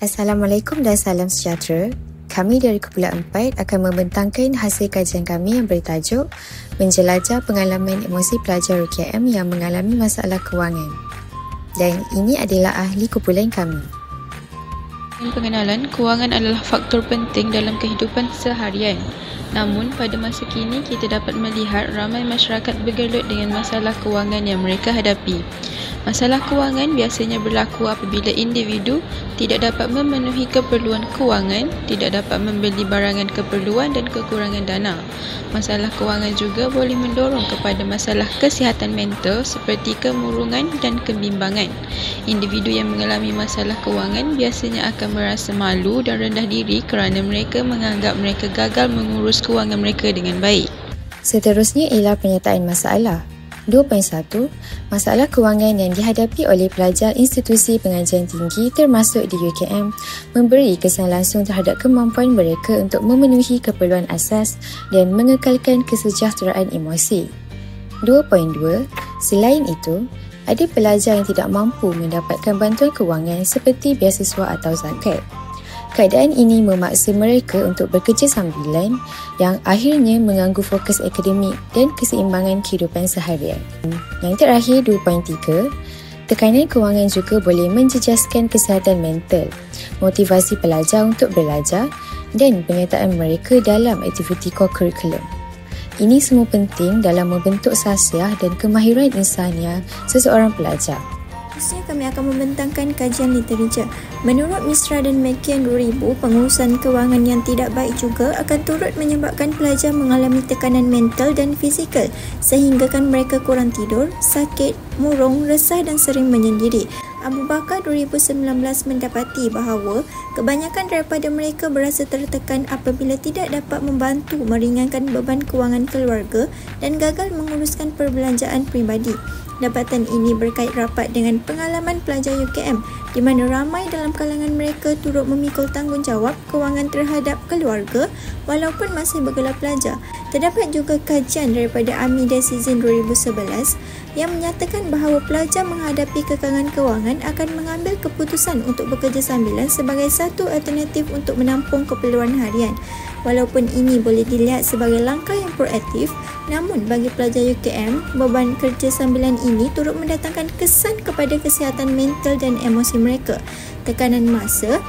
Assalamualaikum dan salam sejahtera. Kami dari Kumpulan 4 akan membentangkan hasil kajian kami yang bertajuk Menjelajah Pengalaman Emosi Pelajar UKM yang mengalami masalah kewangan. Dan ini adalah ahli kumpulan kami. Pengenalan, kewangan adalah faktor penting dalam kehidupan seharian. Namun, pada masa kini kita dapat melihat ramai masyarakat bergelut dengan masalah kewangan yang mereka hadapi. Masalah kewangan biasanya berlaku apabila individu tidak dapat memenuhi keperluan kewangan, tidak dapat membeli barangan keperluan dan kekurangan dana. Masalah kewangan juga boleh mendorong kepada masalah kesihatan mental seperti kemurungan dan kebimbangan. Individu yang mengalami masalah kewangan biasanya akan merasa malu dan rendah diri kerana mereka menganggap mereka gagal mengurus kewangan mereka dengan baik. Seterusnya ialah pernyataan masalah. 2.1. Masalah kewangan yang dihadapi oleh pelajar institusi pengajian tinggi termasuk di UKM memberi kesan langsung terhadap kemampuan mereka untuk memenuhi keperluan asas dan mengekalkan kesejahteraan emosi. 2.2. Selain itu, ada pelajar yang tidak mampu mendapatkan bantuan kewangan seperti beasiswa atau zakat. Keadaan ini memaksa mereka untuk bekerja sambilan yang akhirnya mengganggu fokus akademik dan keseimbangan kehidupan seharian. Yang terakhir, 2.3, tekanan kewangan juga boleh menjejaskan kesihatan mental, motivasi pelajar untuk belajar dan penyertaan mereka dalam aktiviti co-curriculum. Ini semua penting dalam membentuk sahsiah dan kemahiran insaniah seseorang pelajar. Seterusnya kami akan membentangkan kajian literatur. Menurut Misra dan Makian 2000, pengurusan kewangan yang tidak baik juga akan turut menyebabkan pelajar mengalami tekanan mental dan fizikal sehinggakan mereka kurang tidur, sakit, murung, resah dan sering menyendiri. Abu Bakar 2019 mendapati bahawa kebanyakan daripada mereka berasa tertekan apabila tidak dapat membantu meringankan beban kewangan keluarga dan gagal menguruskan perbelanjaan peribadi. Dapatan ini berkait rapat dengan pengalaman pelajar UKM di mana ramai dalam kalangan mereka turut memikul tanggungjawab kewangan terhadap keluarga walaupun masih bergelar pelajar. Terdapat juga kajian daripada Amida Season 2011 yang menyatakan bahawa pelajar menghadapi kekangan kewangan akan mengambil keputusan untuk bekerja sambilan sebagai satu alternatif untuk menampung keperluan harian. Walaupun ini boleh dilihat sebagai langkah yang proaktif, namun bagi pelajar UKM, beban kerja sambilan ini turut mendatangkan kesan kepada kesihatan mental dan emosi mereka. Tekanan masa,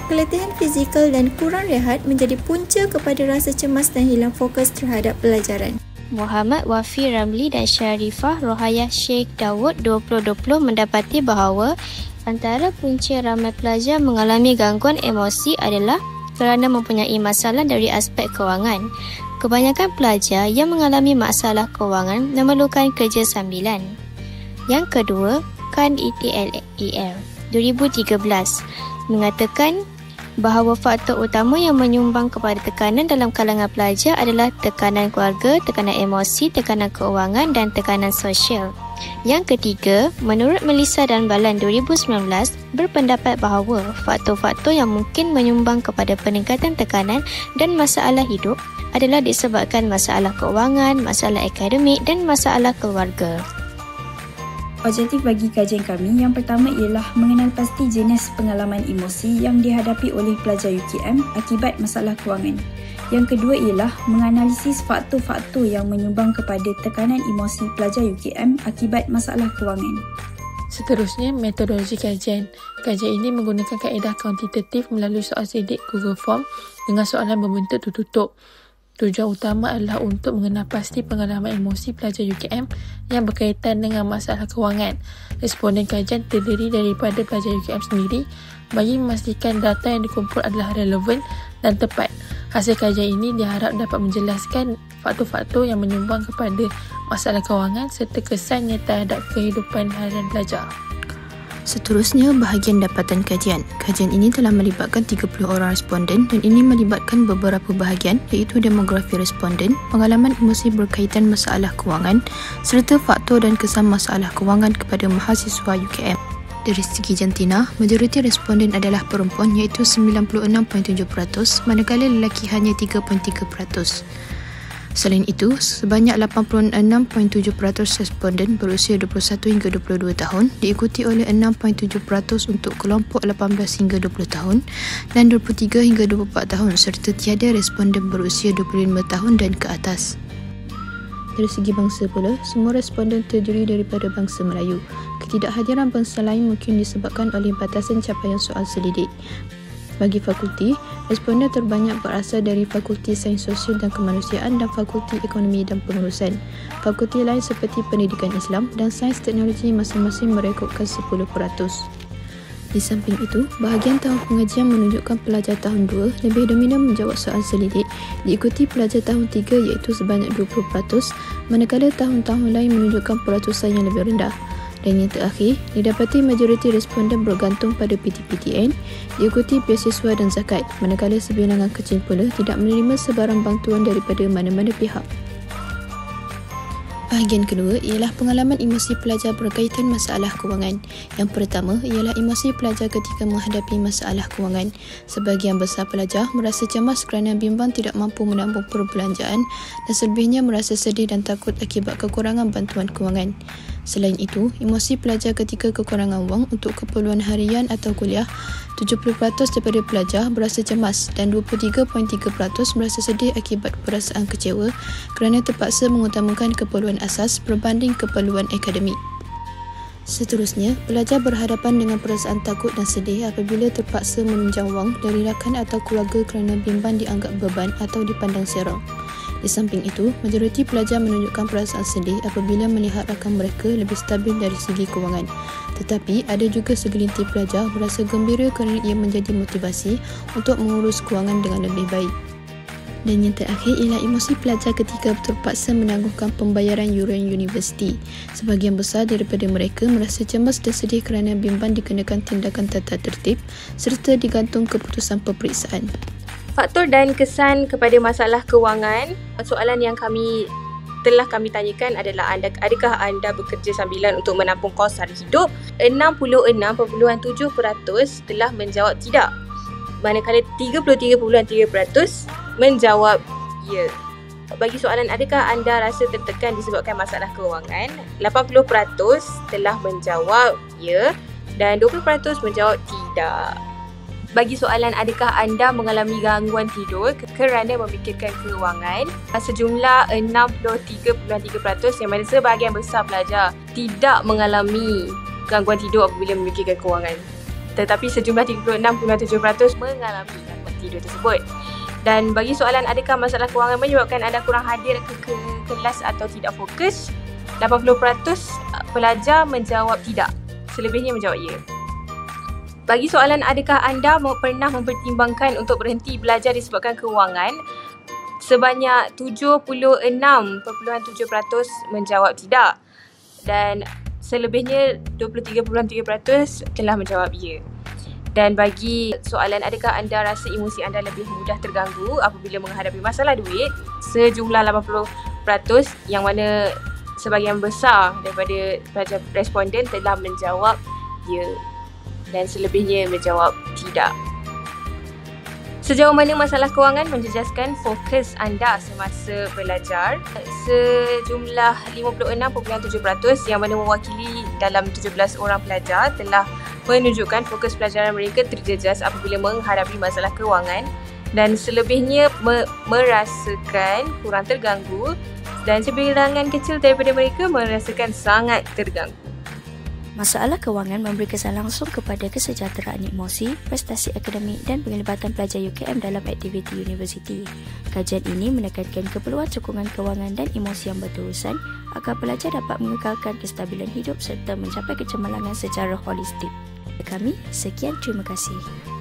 keletihan fizikal dan kurang rehat menjadi punca kepada rasa cemas dan hilang fokus terhadap pelajaran. Muhammad Wafi Ramli dan Syarifah Rohayah Sheikh Dawud 2020 mendapati bahawa antara punca ramai pelajar mengalami gangguan emosi adalah kerana mempunyai masalah dari aspek kewangan. Kebanyakan pelajar yang mengalami masalah kewangan memerlukan kerja sambilan. Yang kedua, Khan ETLER 2013 mengatakan bahawa faktor utama yang menyumbang kepada tekanan dalam kalangan pelajar adalah tekanan keluarga, tekanan emosi, tekanan keuangan dan tekanan sosial. Yang ketiga, menurut Melissa dan Balan 2019 berpendapat bahawa faktor-faktor yang mungkin menyumbang kepada peningkatan tekanan dan masalah hidup adalah disebabkan masalah keuangan, masalah akademik dan masalah keluarga. Objektif bagi kajian kami yang pertama ialah mengenal pasti jenis pengalaman emosi yang dihadapi oleh pelajar UKM akibat masalah kewangan. Yang kedua ialah menganalisis faktor-faktor yang menyumbang kepada tekanan emosi pelajar UKM akibat masalah kewangan. Seterusnya, metodologi kajian. Kajian ini menggunakan kaedah kuantitatif melalui soal sidik Google Form dengan soalan berbentuk tertutup. Tujuan utama adalah untuk mengenal pasti pengalaman emosi pelajar UKM yang berkaitan dengan masalah kewangan. Responden kajian terdiri daripada pelajar UKM sendiri bagi memastikan data yang dikumpul adalah relevan dan tepat. Hasil kajian ini diharap dapat menjelaskan faktor-faktor yang menyumbang kepada masalah kewangan serta kesannya terhadap kehidupan harian pelajar. Seterusnya, bahagian dapatan kajian. Kajian ini telah melibatkan 30 orang responden dan ini melibatkan beberapa bahagian iaitu demografi responden, pengalaman emosi berkaitan masalah kewangan serta faktor dan kesan masalah kewangan kepada mahasiswa UKM. Dari segi jantina, majoriti responden adalah perempuan iaitu 96.7%, manakala lelaki hanya 3.3%. Selain itu, sebanyak 86.7% responden berusia 21 hingga 22 tahun diikuti oleh 6.7% untuk kelompok 18 hingga 20 tahun dan 23 hingga 24 tahun serta tiada responden berusia 25 tahun dan ke atas. Dari segi bangsa pula, semua responden terdiri daripada bangsa Melayu. Ketidakhadiran bangsa lain mungkin disebabkan oleh batasan capaian soal selidik. Bagi fakulti, responden terbanyak berasal dari Fakulti Sains Sosial dan Kemanusiaan dan Fakulti Ekonomi dan Pengurusan. Fakulti lain seperti Pendidikan Islam dan Sains Teknologi masing-masing merekodkan 10%. Di samping itu, bahagian tahun pengajian menunjukkan pelajar tahun 2 lebih dominan menjawab soal selidik, diikuti pelajar tahun 3 iaitu sebanyak 20%, manakala tahun-tahun lain menunjukkan peratusan yang lebih rendah. Dan yang terakhir, didapati majoriti responden bergantung pada PTPTN, diikuti beasiswa dan zakat, manakala sebilangan kecil pula tidak menerima sebarang bantuan daripada mana-mana pihak. Bahagian kedua ialah pengalaman emosi pelajar berkaitan masalah kewangan. Yang pertama ialah emosi pelajar ketika menghadapi masalah kewangan. Sebahagian besar pelajar merasa cemas kerana bimbang tidak mampu menabung perbelanjaan dan selebihnya merasa sedih dan takut akibat kekurangan bantuan kewangan. Selain itu, emosi pelajar ketika kekurangan wang untuk keperluan harian atau kuliah, 70% daripada pelajar berasa cemas dan 23.3% merasa sedih akibat perasaan kecewa kerana terpaksa mengutamakan keperluan asas berbanding keperluan akademik. Seterusnya, pelajar berhadapan dengan perasaan takut dan sedih apabila terpaksa meminjam wang dari rakan atau keluarga kerana bimbang dianggap beban atau dipandang serong. Di samping itu, majoriti pelajar menunjukkan perasaan sedih apabila melihat rakan mereka lebih stabil dari segi kewangan. Tetapi, ada juga segelintir pelajar merasa gembira kerana ia menjadi motivasi untuk mengurus kewangan dengan lebih baik. Dan yang terakhir ialah emosi pelajar ketika terpaksa menangguhkan pembayaran yuran universiti. Sebahagian besar daripada mereka merasa cemas dan sedih kerana bimbang dikenakan tindakan tata tertib serta digantung keputusan peperiksaan. Faktor dan kesan kepada masalah kewangan. Soalan yang telah kami tanyakan adalah adakah anda bekerja sambilan untuk menampung kos sara hidup? 66.7% telah menjawab tidak. Manakala 33.3% menjawab ya. Bagi soalan adakah anda rasa tertekan disebabkan masalah kewangan? 80% telah menjawab ya dan 20% menjawab tidak. Bagi soalan adakah anda mengalami gangguan tidur kerana memikirkan kewangan, sejumlah 63.3% yang mana sebahagian besar pelajar tidak mengalami gangguan tidur apabila memikirkan kewangan. Tetapi sejumlah 36.7% mengalami gangguan tidur tersebut. Dan bagi soalan adakah masalah kewangan menyebabkan anda kurang hadir ke kelas atau tidak fokus, 80% pelajar menjawab tidak, selebihnya menjawab ya. Bagi soalan adakah anda pernah mempertimbangkan untuk berhenti belajar disebabkan kewangan, sebanyak 76.7% menjawab tidak dan selebihnya 23.3% telah menjawab ya. Dan bagi soalan adakah anda rasa emosi anda lebih mudah terganggu apabila menghadapi masalah duit, sejumlah 80% yang mana sebahagian besar daripada pelajar responden telah menjawab ya dan selebihnya menjawab tidak. Sejauh mana masalah kewangan menjejaskan fokus anda semasa belajar? Sejumlah 56.7% yang mana mewakili dalam 17 orang pelajar telah menunjukkan fokus pelajaran mereka terjejas apabila menghadapi masalah kewangan dan selebihnya merasakan kurang terganggu dan sebilangan kecil daripada mereka merasakan sangat terganggu. Masalah kewangan memberi kesan langsung kepada kesejahteraan emosi, prestasi akademik dan penglibatan pelajar UKM dalam aktiviti universiti. Kajian ini menekankan keperluan sokongan kewangan dan emosi yang berterusan agar pelajar dapat mengekalkan kestabilan hidup serta mencapai kecemerlangan secara holistik. Kami, sekian, terima kasih.